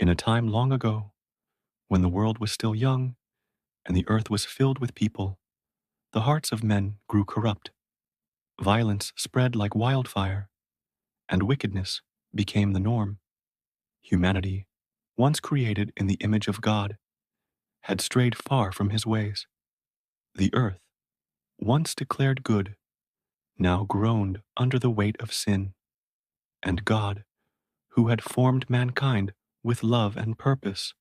In a time long ago, when the world was still young and the earth was filled with people, the hearts of men grew corrupt. Violence spread like wildfire, and wickedness became the norm. Humanity, once created in the image of God, had strayed far from his ways. The earth, once declared good, now groaned under the weight of sin. And God, who had formed mankind with love and purpose,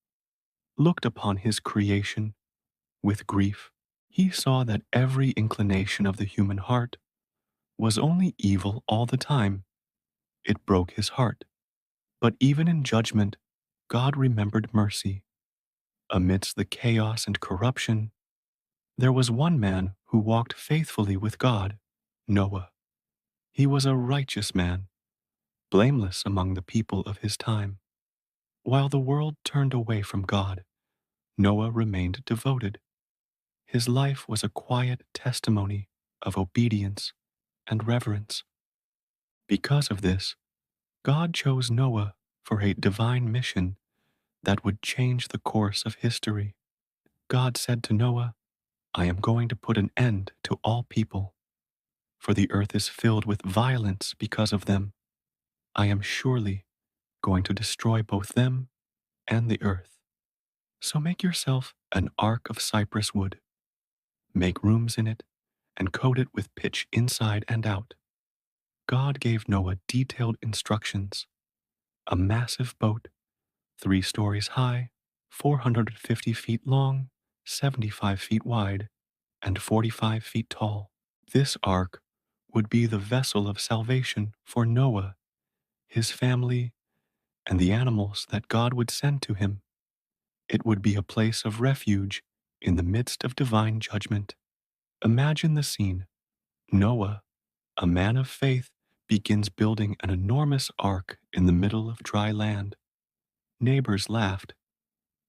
looked upon his creation with grief. He saw that every inclination of the human heart was only evil all the time. It broke his heart. But even in judgment, God remembered mercy. Amidst the chaos and corruption, there was one man who walked faithfully with God, Noah. He was a righteous man, blameless among the people of his time. While the world turned away from God, Noah remained devoted. His life was a quiet testimony of obedience and reverence. Because of this, God chose Noah for a divine mission that would change the course of history. God said to Noah, "I am going to put an end to all people, for the earth is filled with violence because of them. I am surely going to destroy both them and the earth. So make yourself an ark of cypress wood. Make rooms in it and coat it with pitch inside and out." God gave Noah detailed instructions: a massive boat, 3 stories high, 450 feet long, 75 feet wide, and 45 feet tall. This ark would be the vessel of salvation for Noah, his family, and the animals that God would send to him. It would be a place of refuge in the midst of divine judgment. Imagine the scene. Noah, a man of faith, begins building an enormous ark in the middle of dry land. Neighbors laughed.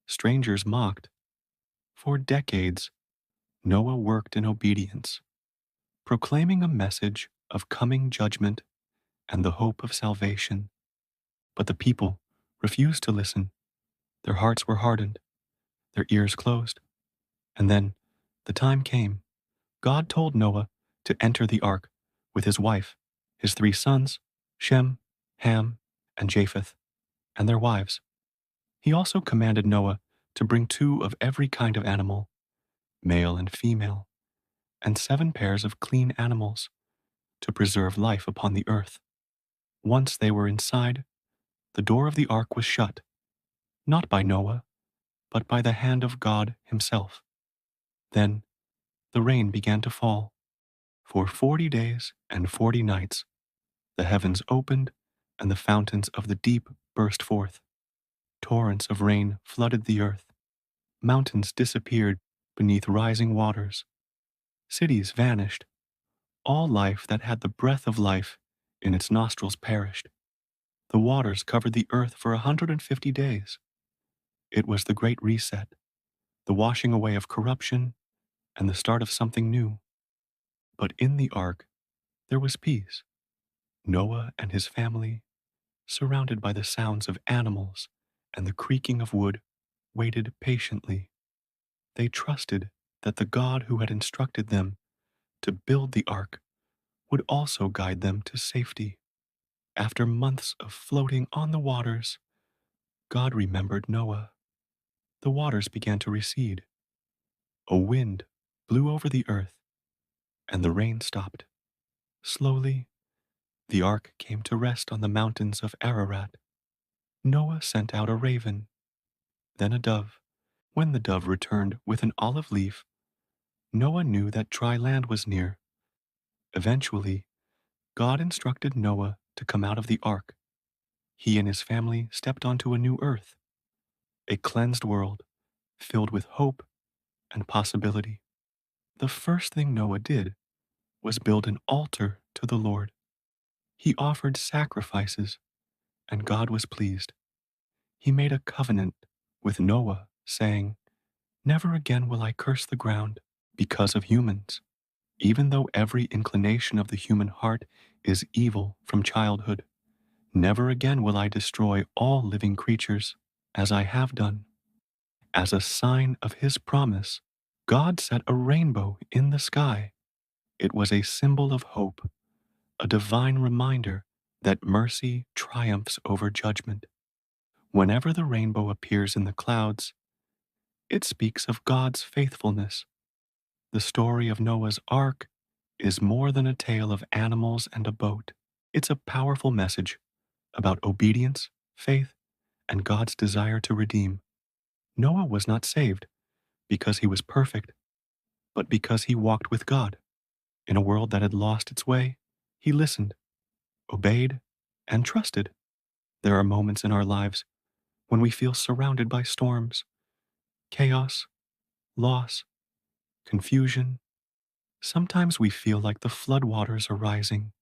Strangers mocked. For decades, Noah worked in obedience, proclaiming a message of coming judgment and the hope of salvation. But the people refused to listen. Their hearts were hardened, their ears closed. And then the time came. God told Noah to enter the ark with his wife, his 3 sons, Shem, Ham, and Japheth, and their wives. He also commanded Noah to bring 2 of every kind of animal, male and female, and 7 pairs of clean animals to preserve life upon the earth. Once they were inside, the door of the ark was shut, not by Noah, but by the hand of God himself. Then the rain began to fall. For 40 days and 40 nights, the heavens opened and the fountains of the deep burst forth. Torrents of rain flooded the earth. Mountains disappeared beneath rising waters. Cities vanished. All life that had the breath of life in its nostrils perished. The waters covered the earth for 150 days. It was the great reset, the washing away of corruption and the start of something new. But in the ark, there was peace. Noah and his family, surrounded by the sounds of animals and the creaking of wood, waited patiently. They trusted that the God who had instructed them to build the ark would also guide them to safety. After months of floating on the waters, God remembered Noah. The waters began to recede. A wind blew over the earth, and the rain stopped. Slowly, the ark came to rest on the mountains of Ararat. Noah sent out a raven, then a dove. When the dove returned with an olive leaf, Noah knew that dry land was near. Eventually, God instructed Noah to come out of the ark. He and his family stepped onto a new earth, a cleansed world filled with hope and possibility. The first thing Noah did was build an altar to the Lord. He offered sacrifices, and God was pleased. He made a covenant with Noah, saying, "Never again will I curse the ground because of humans." Even though every inclination of the human heart is evil from childhood, never again will I destroy all living creatures. as I have done. As a sign of his promise, God set a rainbow in the sky. It was a symbol of hope, a divine reminder that mercy triumphs over judgment. Whenever the rainbow appears in the clouds, it speaks of God's faithfulness. The story of Noah's Ark is more than a tale of animals and a boat. It's a powerful message about obedience, faith, and God's desire to redeem. Noah was not saved because he was perfect, but because he walked with God. In a world that had lost its way, he listened, obeyed, and trusted. There are moments in our lives when we feel surrounded by storms, chaos, loss, confusion. Sometimes we feel like the floodwaters are rising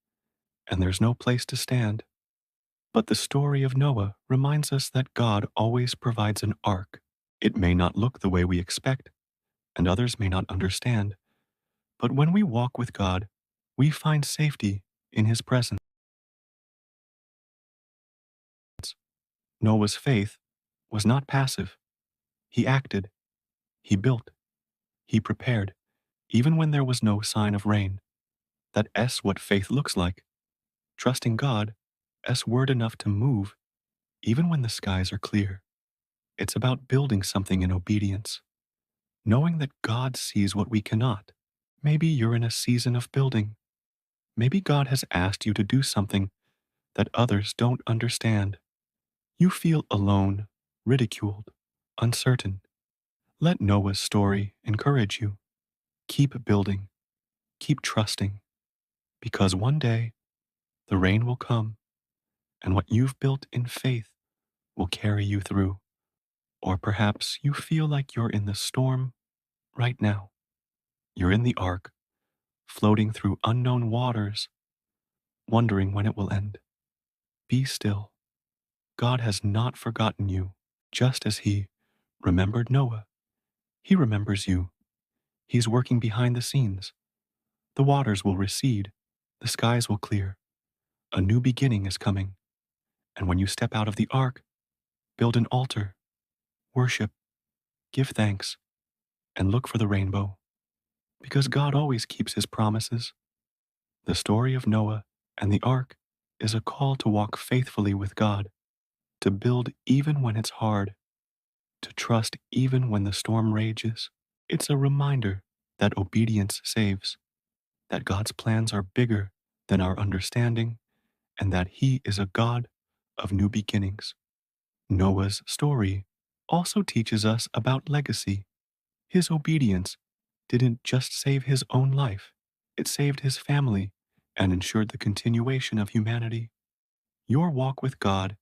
and there's no place to stand. But the story of Noah reminds us that God always provides an ark. It may not look the way we expect, and others may not understand, but when we walk with God, we find safety in His presence. Noah's faith was not passive. He acted, he built, he prepared, even when there was no sign of rain. That's what faith looks like. Trusting God as word enough to move, even when the skies are clear. It's about building something in obedience, knowing that God sees what we cannot. Maybe you're in a season of building. Maybe God has asked you to do something that others don't understand. You feel alone, ridiculed, uncertain. Let Noah's story encourage you. Keep building, keep trusting, because one day the rain will come and what you've built in faith will carry you through. Or perhaps you feel like you're in the storm right now. You're in the ark, floating through unknown waters, wondering when it will end. Be still. God has not forgotten you, just as He remembered Noah. He remembers you. He's working behind the scenes. The waters will recede, the skies will clear. A new beginning is coming. And when you step out of the ark, build an altar, worship, give thanks, and look for the rainbow. Because God always keeps His promises. The story of Noah and the ark is a call to walk faithfully with God, to build even when it's hard, to trust even when the storm rages. It's a reminder that obedience saves, that God's plans are bigger than our understanding, and that He is a God of new beginnings. Noah's story also teaches us about legacy. His obedience didn't just save his own life, it saved his family and ensured the continuation of humanity. Your walk with God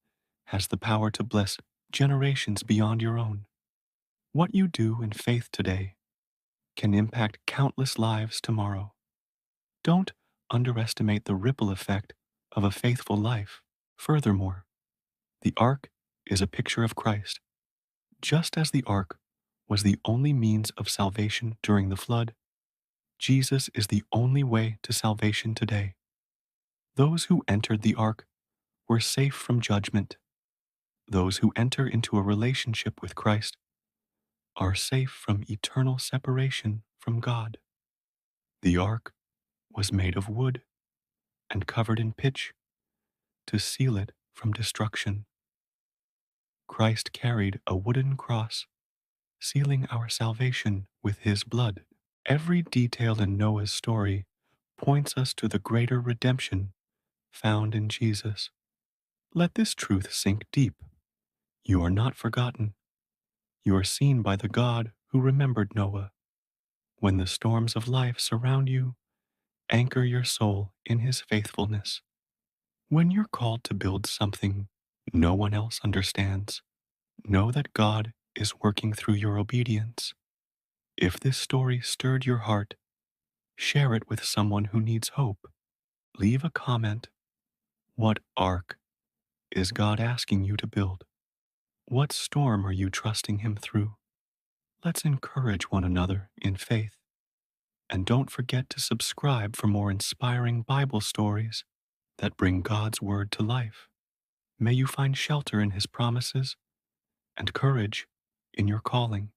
has the power to bless generations beyond your own. What you do in faith today can impact countless lives tomorrow. Don't underestimate the ripple effect of a faithful life. Furthermore, the ark is a picture of Christ. Just as the ark was the only means of salvation during the flood, Jesus is the only way to salvation today. Those who entered the ark were safe from judgment. Those who enter into a relationship with Christ are safe from eternal separation from God. The ark was made of wood and covered in pitch to seal it from destruction. Christ carried a wooden cross, sealing our salvation with His blood. Every detail in Noah's story points us to the greater redemption found in Jesus. Let this truth sink deep. You are not forgotten. You are seen by the God who remembered Noah. When the storms of life surround you, anchor your soul in His faithfulness. When you're called to build something no one else understands, know that God is working through your obedience. If this story stirred your heart, share it with someone who needs hope. Leave a comment. What ark is God asking you to build? What storm are you trusting Him through? Let's encourage one another in faith. And don't forget to subscribe for more inspiring Bible stories that bring God's Word to life. May you find shelter in His promises and courage in your calling.